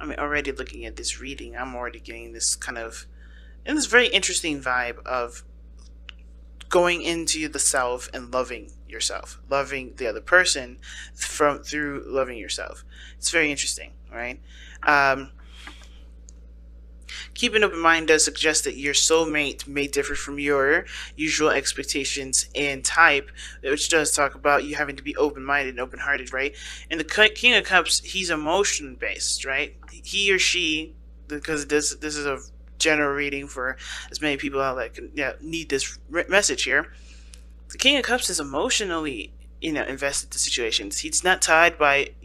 I mean, already looking at this reading, I'm already getting this kind of, and this very interesting vibe of going into the self and loving yourself, loving the other person from through loving yourself. It's very interesting, right? Um, Keep an open mind does suggest that your soulmate may differ from your usual expectations and type, which does talk about you having to be open minded and open hearted, right? And the King of Cups, he's emotion based, right? He or she, because this is a general reading for as many people out that can, yeah, need this message here. The King of Cups is emotionally, invested to situations. He's not tied by,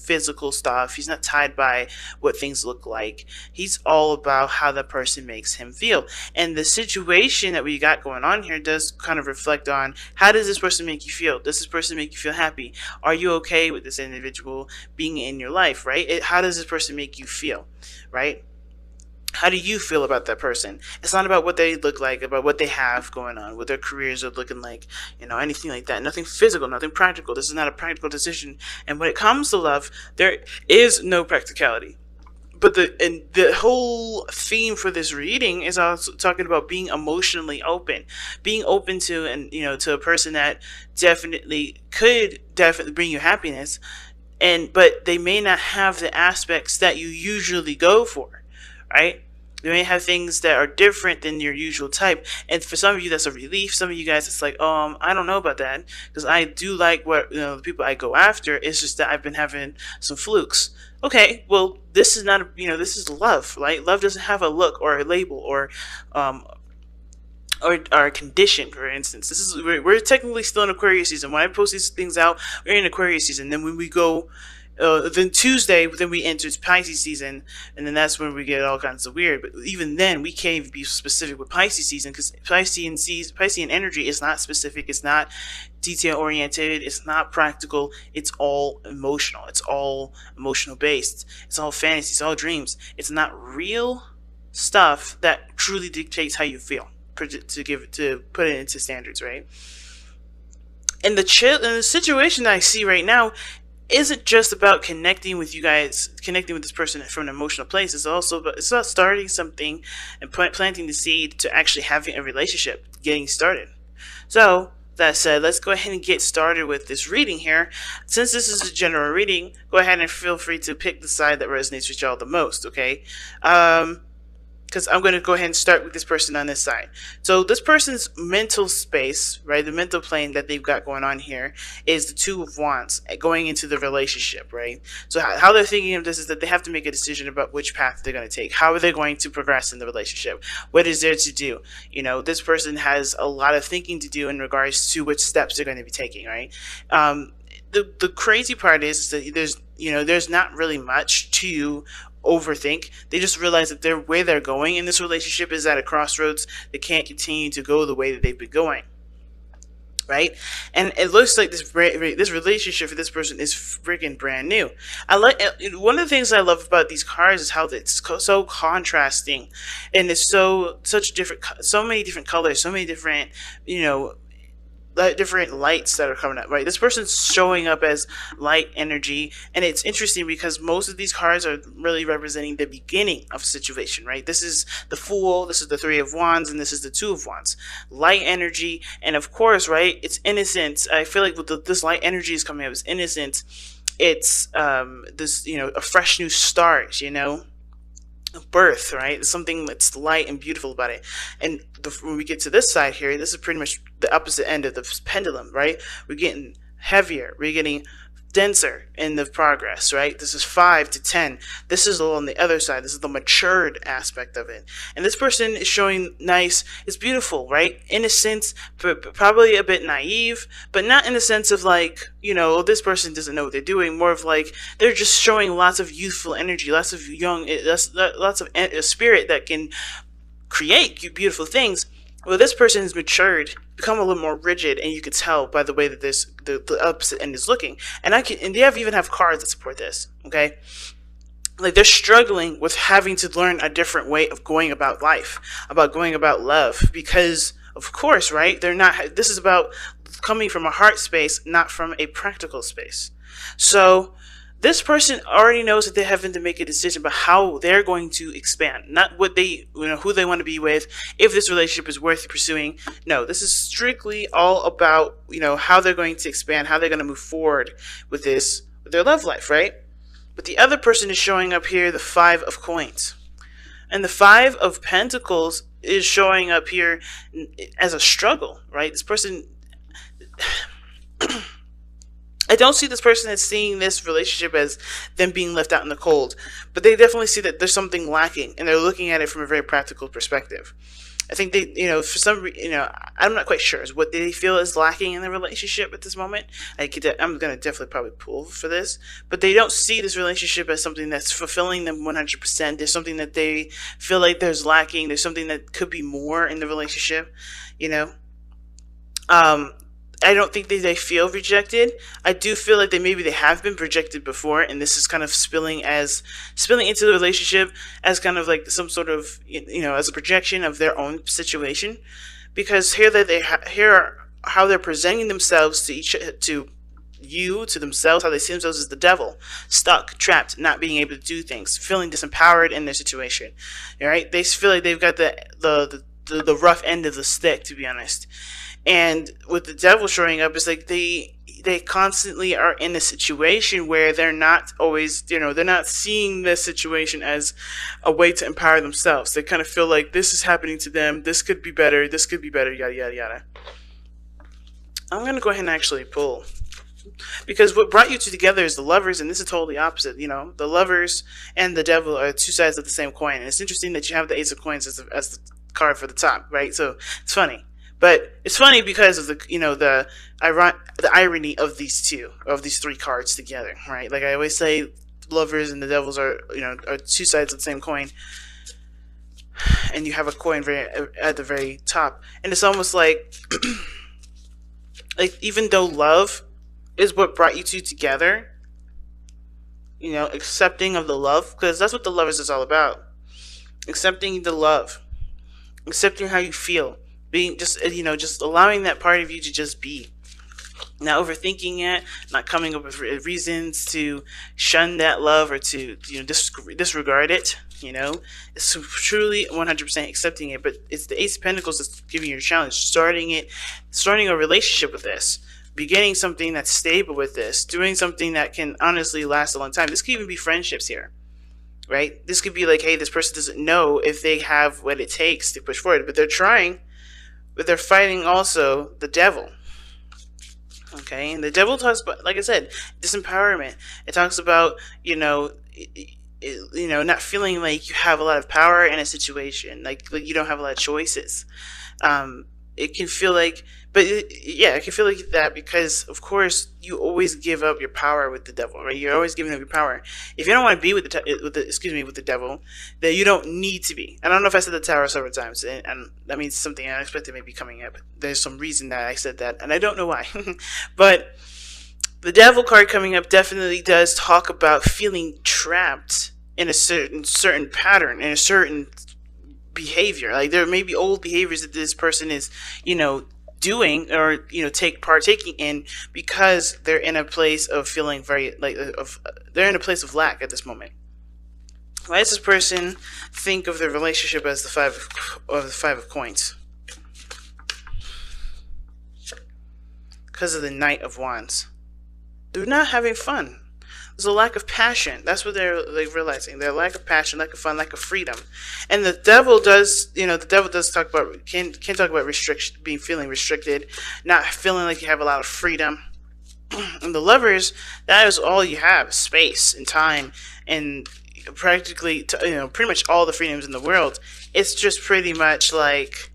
physical stuff. He's not tied by what things look like. He's all about how the person makes him feel. And the situation that we got going on here does kind of reflect on, how does this person make you feel? Does this person make you feel happy? Are you okay with this individual being in your life, right? How does this person make you feel, right? How do you feel about that person? It's not about what they look like, about what they have going on, what their careers are looking like, anything like that. Nothing physical, nothing practical. This is not a practical decision. And when it comes to love, there is no practicality. But the whole theme for this reading is also talking about being emotionally open, being open to, and to a person that could definitely bring you happiness, but they may not have the aspects that you usually go for, right? They may have things that are different than your usual type, and for some of you that's a relief. Some of you guys, it's like, I don't know about that, because I do like what the people I go after. It's just that I've been having some flukes. Okay, well, this is not this is love, right? Love doesn't have a look or a label um or a condition. For instance, we're technically still in Aquarius season. When I post these things out, we're in Aquarius season. Then when we go, then Tuesday, then we enter Pisces season, and then that's when we get all kinds of weird. But even then, we can't even be specific with Pisces season, because Piscean energy is not specific. It's not detail oriented. It's not practical. It's all emotional. It's all emotional based. It's all fantasy. It's all dreams. It's not real stuff that truly dictates how you feel. To put it into standards, right? And the situation that I see right now isn't just about connecting with you guys, connecting with this person from an emotional place. It's about starting something and planting the seed to actually having a relationship, getting started. So that said, let's go ahead and get started with this reading here. Since this is a general reading, go ahead and feel free to pick the side that resonates with y'all the most. Okay. Because I'm going to go ahead and start with this person on this side. So this person's mental space, right, the mental plane that they've got going on here is the Two of Wands going into the relationship, right? So how they're thinking of this is that they have to make a decision about which path they're going to take. How are they going to progress in the relationship? What is there to do? This person has a lot of thinking to do in regards to which steps they're going to be taking, right? The crazy part is that there's not really much to overthink. They just realize that their way they're going in this relationship is at a crossroads. They can't continue to go the way that they've been going, right? And it looks like this relationship for this person is freaking brand new. I like one of the things I love about these cards is how it's so contrasting, and it's so many different colors, so many different different lights that are coming up, right? This person's showing up as light energy, and it's interesting because most of these cards are really representing the beginning of a situation, right? This is the Fool, this is the Three of Wands, and this is the Two of Wands. Light energy, and of course, right, it's innocence. I feel like with this light energy is coming up as innocence. It's this a fresh new start, birth, right? There's something that's light and beautiful about it. And when we get to this side here, this is pretty much the opposite end of the pendulum, right? We're getting heavier, we're getting denser in the progress, right? This is 5 to 10. This is on the other side. This is the matured aspect of it. And this person is showing nice, it's beautiful, right? Innocent, probably a bit naive, but not in the sense of like, this person doesn't know what they're doing. More of like, they're just showing lots of youthful energy, lots of lots of spirit that can create beautiful things. Well, this person has matured, become a little more rigid, and you can tell by the way that the opposite end is looking. And they even have cards that support this. Okay, like they're struggling with having to learn a different way of going about life, about going about love, because of course, right? This is about coming from a heart space, not from a practical space. So This person already knows that they're having to make a decision about how they're going to expand, not what they, who they want to be with, if this relationship is worth pursuing. No, this is strictly all about, how they're going to expand, how they're going to move forward with this, with their love life, right? But the other person is showing up here, the Five of Coins. And the Five of Pentacles is showing up here as a struggle, right? This person, I don't see this person as seeing this relationship as them being left out in the cold, but they definitely see that there's something lacking, and they're looking at it from a very practical perspective. I think they, for some reason, I'm not quite sure is what they feel is lacking in the relationship at this moment. I'm going to definitely probably pull for this, but they don't see this relationship as something that's fulfilling them 100%. There's something that they feel like there's lacking. There's something that could be more in the relationship, I don't think they feel rejected. I do feel like they have been rejected before, and this is kind of spilling into the relationship as kind of like some sort of, as a projection of their own situation, because here are how they're presenting themselves to themselves, how they see themselves as the devil, stuck, trapped, not being able to do things, feeling disempowered in their situation. All right, they feel like they've got the rough end of the stick, to be honest. And with the devil showing up, it's like they constantly are in a situation where they're not always, they're not seeing this situation as a way to empower themselves. They kind of feel like this is happening to them. This could be better, yada, yada, yada. I'm going to go ahead and actually pull. Because what brought you two together is the Lovers, and this is totally opposite. The Lovers and the devil are two sides of the same coin. And it's interesting that you have the Ace of Coins as the card for the top, right? So it's funny. But it's funny because of the irony of these three cards together, right? Like I always say, Lovers and the Devils are two sides of the same coin, and you have a coin at the very top, and it's almost like like even though love is what brought you two together, accepting of the love, because that's what the Lovers is all about, accepting the love, accepting how you feel. Being just allowing that part of you to just be, not overthinking it, not coming up with reasons to shun that love or to disregard it. It's truly 100% accepting it. But it's the Ace of Pentacles that's giving you a challenge, starting a relationship with this, beginning something that's stable with this, doing something that can honestly last a long time. This could even be friendships here. Right? This could be like, hey, this person doesn't know if they have what it takes to push forward, but they're trying. But they're fighting also the devil. Okay, and the devil talks about, like I said, disempowerment. It talks about not feeling like you have a lot of power in a situation, like you don't have a lot of choices. It can feel like, it can feel like that because, of course, you always give up your power with the devil, right? You're always giving up your power. If you don't want to be with the devil, then you don't need to be. I don't know if I said the Tower several times, and that means something unexpected may be coming up. There's some reason that I said that, and I don't know why. But the Devil card coming up definitely does talk about feeling trapped in a certain pattern, in a certain behavior. Like there may be old behaviors that this person is, doing or partaking in because they're in a place of feeling they're in a place of lack at this moment. Why does this person think of their relationship as the Five of Coins? Because of the Knight of Wands. They're not having fun. There's a lack of passion. That's what they're realizing. Their lack of passion, lack of fun, lack of freedom. And the devil does, talk about, can talk about restriction, feeling restricted, not feeling like you have a lot of freedom. And the Lovers, that is all you have, space and time and practically, pretty much all the freedoms in the world. It's just pretty much like,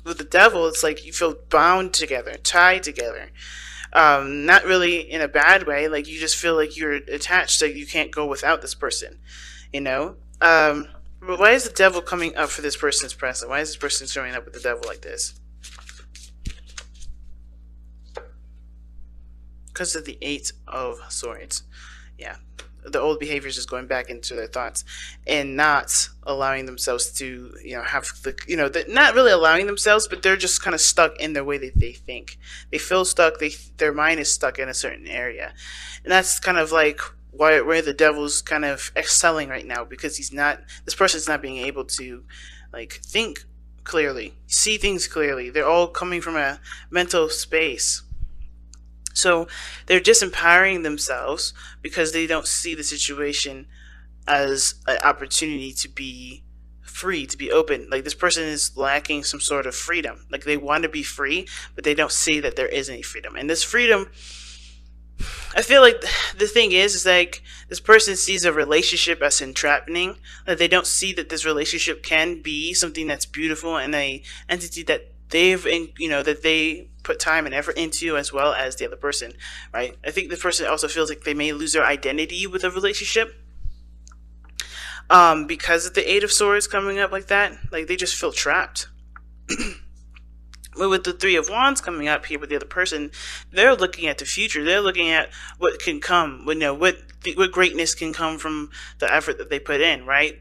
with the devil, it's like you feel bound together, tied together. Not really in a bad way, like you just feel like you're attached, so you can't go without this person, but why is the devil coming up for this person's present? Why is this person showing up with the devil like this? Because of the Eight of Swords. Yeah, the old behaviors is going back into their thoughts, and not allowing themselves to, have the, not really allowing themselves, but they're just kind of stuck in the way that they think. They feel stuck. Their mind is stuck in a certain area, and that's kind of like where the devil's kind of excelling right now, because this person's not being able to like think clearly, see things clearly. They're all coming from a mental space. So they're disempowering themselves because they don't see the situation as an opportunity to be free, to be open. Like, this person is lacking some sort of freedom. Like, they want to be free, but they don't see that there is any freedom. And this freedom, I feel like the thing is like, this person sees a relationship as entrapping. That they don't see that this relationship can be something that's beautiful, and a entity that that they put time and effort into, as well as the other person, right? I think this person also feels like they may lose their identity with a relationship, because of the Eight of Swords coming up like that. Like, they just feel trapped. But with the Three of Wands coming up here with the other person, they're looking at the future. They're looking at what can come. What greatness can come from the effort that they put in, right?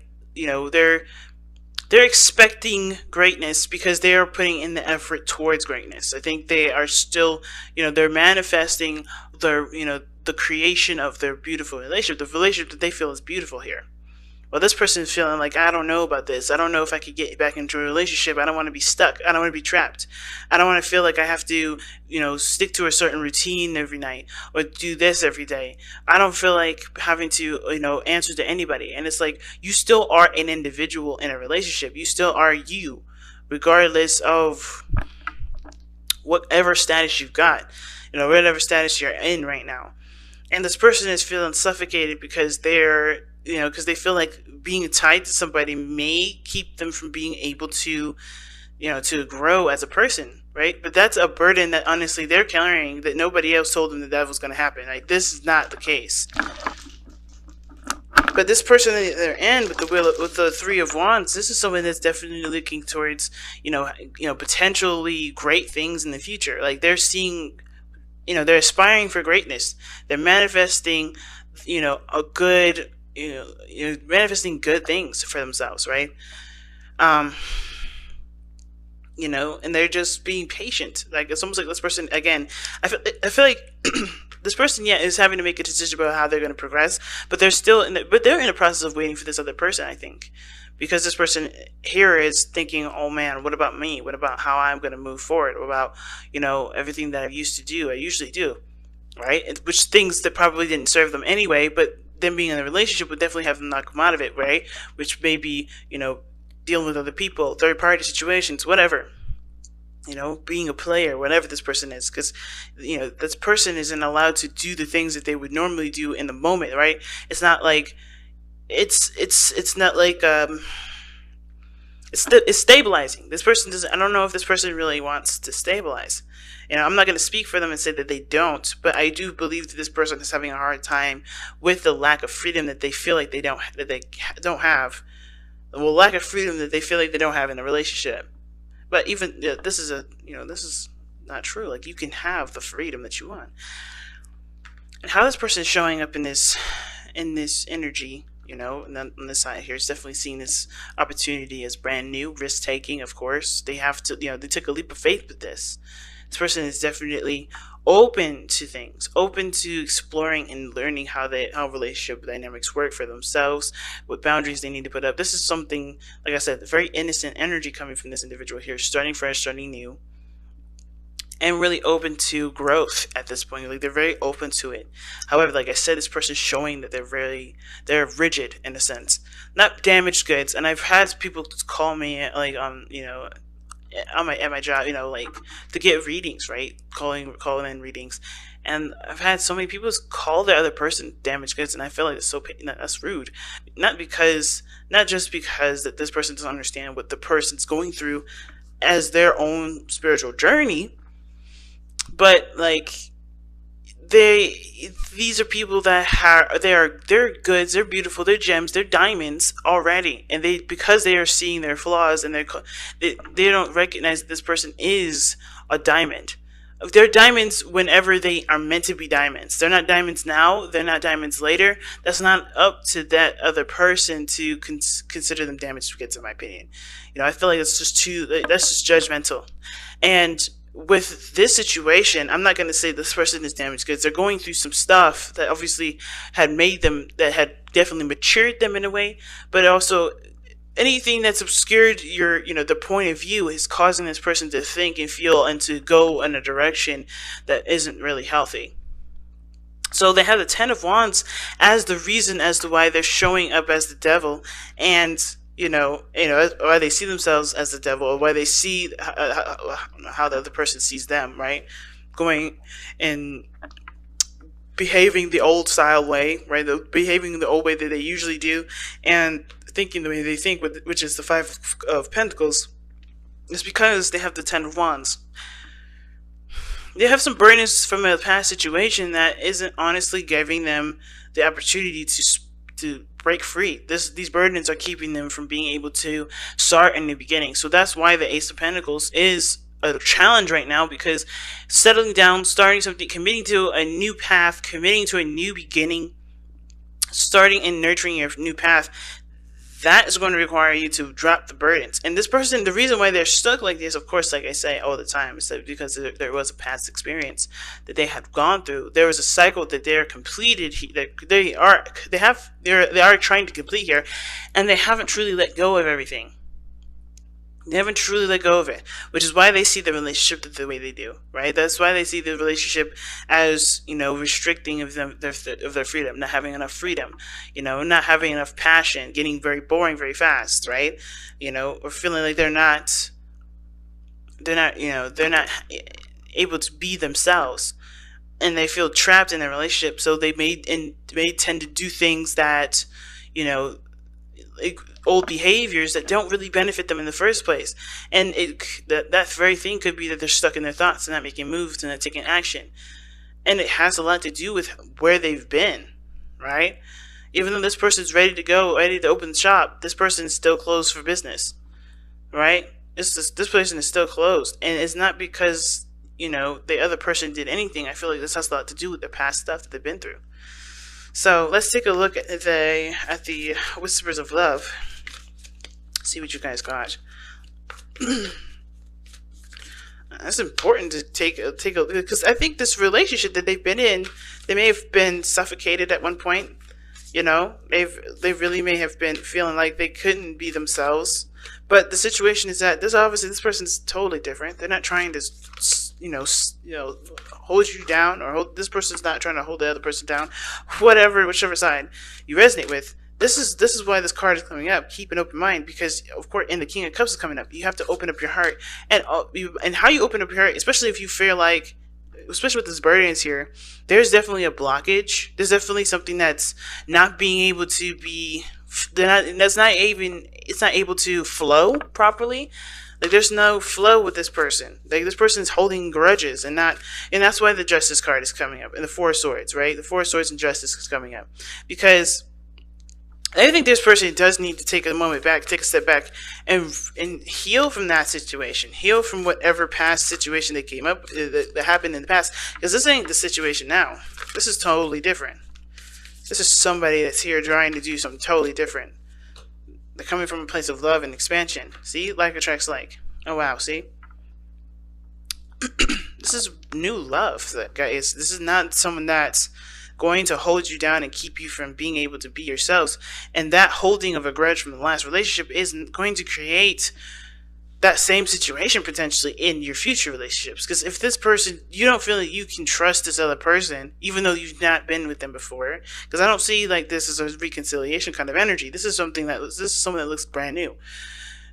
They're expecting greatness because they are putting in the effort towards greatness. I think they are still, they're manifesting the creation of their beautiful relationship, the relationship that they feel is beautiful here. Well, this person is feeling like, I don't know about this. I don't know if I could get back into a relationship. I don't want to be stuck. I don't want to be trapped. I don't want to feel like I have to, stick to a certain routine every night or do this every day. I don't feel like having to, answer to anybody. And it's like, you still are an individual in a relationship. You still are you, regardless of whatever status you've got, whatever status you're in right now. And this person is feeling suffocated because because they feel like being tied to somebody may keep them from being able to, to grow as a person, right? But that's a burden that honestly they're carrying, that nobody else told them that was going to happen. Like, this is not the case. But this person at their end with the Three of Wands, this is someone that's definitely looking towards, potentially great things in the future. Like, they're seeing, they're aspiring for greatness. They're manifesting, a good, manifesting good things for themselves, right? And they're just being patient. Like, it's almost like this person, again, I feel like this person, is having to make a decision about how they're going to progress, but they're still they're in the process of waiting for this other person, I think, because this person here is thinking, oh man, what about me? What about how I'm going to move forward? What about, everything that I usually do, right? Which things that probably didn't serve them anyway, but them being in a relationship would definitely have them knock them out of it, right? Which may be, dealing with other people, third-party situations, whatever. Being a player, whatever this person is, because, this person isn't allowed to do the things that they would normally do in the moment, right? It's not like, it's not like, it's stabilizing. This person doesn't, I don't know if this person really wants to stabilize. I'm not going to speak for them and say that they don't, but I do believe that this person is having a hard time with the lack of freedom that they feel like they don't have. Well, lack of freedom that they feel like they don't have in a relationship. But even this is this is not true. Like, you can have the freedom that you want. And how this person is showing up in this energy, and then on this side here, is definitely seeing this opportunity as brand new, risk taking. Of course, they have to. They took a leap of faith with this. This person is definitely open to things, open to exploring and learning how relationship dynamics work for themselves, what boundaries they need to put up. This is something, like I said, very innocent energy coming from this individual here, starting fresh, starting new, and really open to growth at this point. Like, they're very open to it. However, like I said, this person is showing that they're rigid in a sense, not damaged goods. And I've had people call me like, at my job, like, to get readings, right? Calling in readings, and I've had so many people call the other person damaged goods, and I feel like that's rude. Not just because that this person doesn't understand what the person's going through as their own spiritual journey, but like, these are people that they're goods, they're beautiful, they're gems, they're diamonds already, and because they are seeing their flaws, and they don't recognize that this person is a diamond, They're diamonds whenever they are meant to be diamonds. They're not diamonds now. They're not diamonds later. That's not up to that other person to consider them damaged goods, in my opinion. I feel like it's just too. That's just judgmental. And with this situation, I'm not going to say this person is damaged goods. They're going through some stuff that obviously had made them, that had definitely matured them in a way, but also anything that's obscured your the point of view is causing this person to think and feel and to go in a direction that isn't really healthy. So they have the Ten of Wands as the reason as to why they're showing up as the devil, and why they see themselves as the devil, or why they see how the other person sees them, right? Going and behaving the old style way, right? Behaving the old way that they usually do, and thinking the way they think, which is the Five of Pentacles, is because they have the Ten of Wands. They have some burdens from a past situation that isn't honestly giving them the opportunity to break free. These burdens are keeping them from being able to start in the beginning. So that's why the Ace of Pentacles is a challenge right now, because settling down, starting something, committing to a new path, committing to a new beginning, starting and nurturing your new path, that is going to require you to drop the burdens. And this person, the reason why they're stuck like this, of course, like I say all the time, is that because there was a past experience that they had gone through. There was a cycle that they're completed, that they are trying to complete here, and they haven't truly let go of everything. They haven't truly let go of it, which is why they see the relationship the way they do, right? That's why they see the relationship as, restricting of their freedom, not having enough freedom, not having enough passion, getting very boring very fast, right? Or feeling like they're not able to be themselves, and they feel trapped in their relationship. So they may tend to do things that, like old behaviors that don't really benefit them in the first place. And that very thing could be that they're stuck in their thoughts and not making moves and not taking action. And it has a lot to do with where they've been, right? Even though this person's ready to go, ready to open the shop, this person is still closed for business, right? This person is still closed. And it's not because, the other person did anything. I feel like this has a lot to do with the past stuff that they've been through. So let's take a look at the Whispers of Love. See what you guys got. That's important to take a because I think this relationship that they've been in, they may have been suffocated at one point. They really may have been feeling like they couldn't be themselves. But the situation is that this person's totally different. They're not trying to hold you down, or this person's not trying to hold the other person down. Whichever side you resonate with. This is why this card is coming up. Keep an open mind, because of course, and the King of Cups is coming up. You have to open up your heart, and how you open up your heart, especially if you feel like, especially with this burdens here, there's definitely a blockage. There's definitely something that's not being able to be. It's not able to flow properly. Like, there's no flow with this person. Like, this person's holding grudges, and that's why the Justice card is coming up, and the Four of Swords, right? The Four of Swords and Justice is coming up, because I think this person does need to take a step back, and heal from that situation, heal from whatever past situation that came up, that happened in the past, because this ain't the situation now. This is totally different. This is somebody that's here trying to do something totally different. They're coming from a place of love and expansion. See? Like attracts like. Oh, wow. See? This is new love, guys. This is not someone that's going to hold you down and keep you from being able to be yourselves. And that holding of a grudge from the last relationship is going to create that same situation potentially in your future relationships. Because if this person, you don't feel like you can trust this other person, even though you've not been with them before, because I don't see like this as a reconciliation kind of energy. This is someone that looks brand new.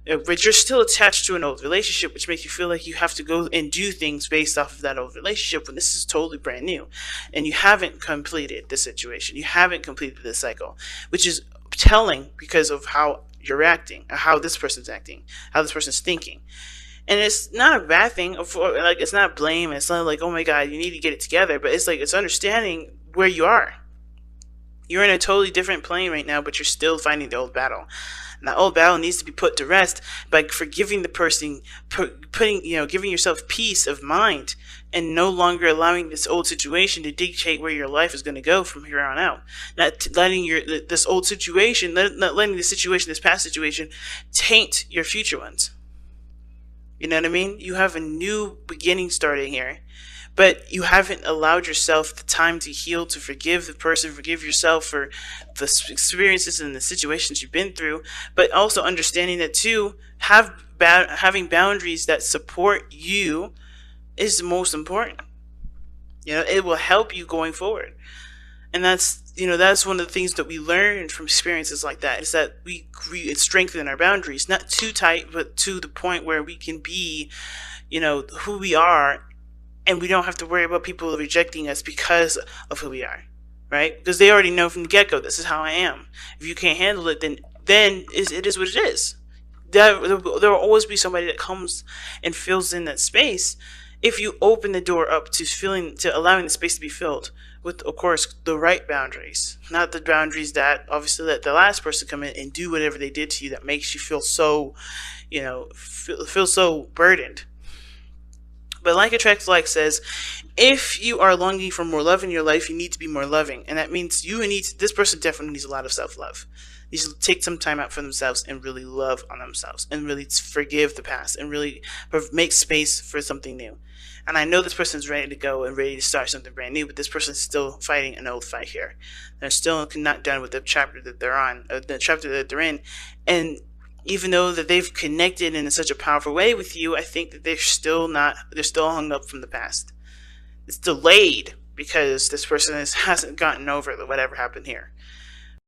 But you're still attached to an old relationship, which makes you feel like you have to go and do things based off of that old relationship when this is totally brand new. And you haven't completed the situation. You haven't completed the cycle, which is telling because of how you're acting, or how this person's acting, how this person's thinking. And it's not a bad thing. Like, it's not blame. It's not like, oh my God, you need to get it together. But it's like, it's understanding where you are. You're in a totally different plane right now, but you're still fighting the old battle. And that old battle needs to be put to rest by forgiving the person, putting, giving yourself peace of mind, and no longer allowing this old situation to dictate where your life is going to go from here on out. Not letting this old situation, not letting the situation, this past situation, taint your future ones. You know what I mean? You have a new beginning starting here, but you haven't allowed yourself the time to heal, to forgive the person, forgive yourself for the experiences and the situations you've been through, but also understanding that too, having boundaries that support you is the most important. It will help you going forward. And that's one of the things that we learn from experiences like that, is that we strengthen our boundaries, not too tight, but to the point where we can be, who we are, and we don't have to worry about people rejecting us because of who we are, right? Because they already know from the get-go, this is how I am. If you can't handle it, then it is what it is. There will always be somebody that comes and fills in that space if you open the door up to allowing the space to be filled with, of course, the right boundaries, not the boundaries that obviously let the last person come in and do whatever they did to you that makes you feel so, feel so burdened. But like attracts like says, if you are longing for more love in your life, you need to be more loving, and that means this person definitely needs a lot of self-love. Needs to take some time out for themselves and really love on themselves and really forgive the past and really make space for something new. And I know this person's ready to go and ready to start something brand new, but this person's still fighting an old fight here. They're still not done with the chapter that they're on, the chapter that they're in, and even though that they've connected in such a powerful way with you, I think that they're still hung up from the past. It's delayed because this person hasn't gotten over whatever happened here.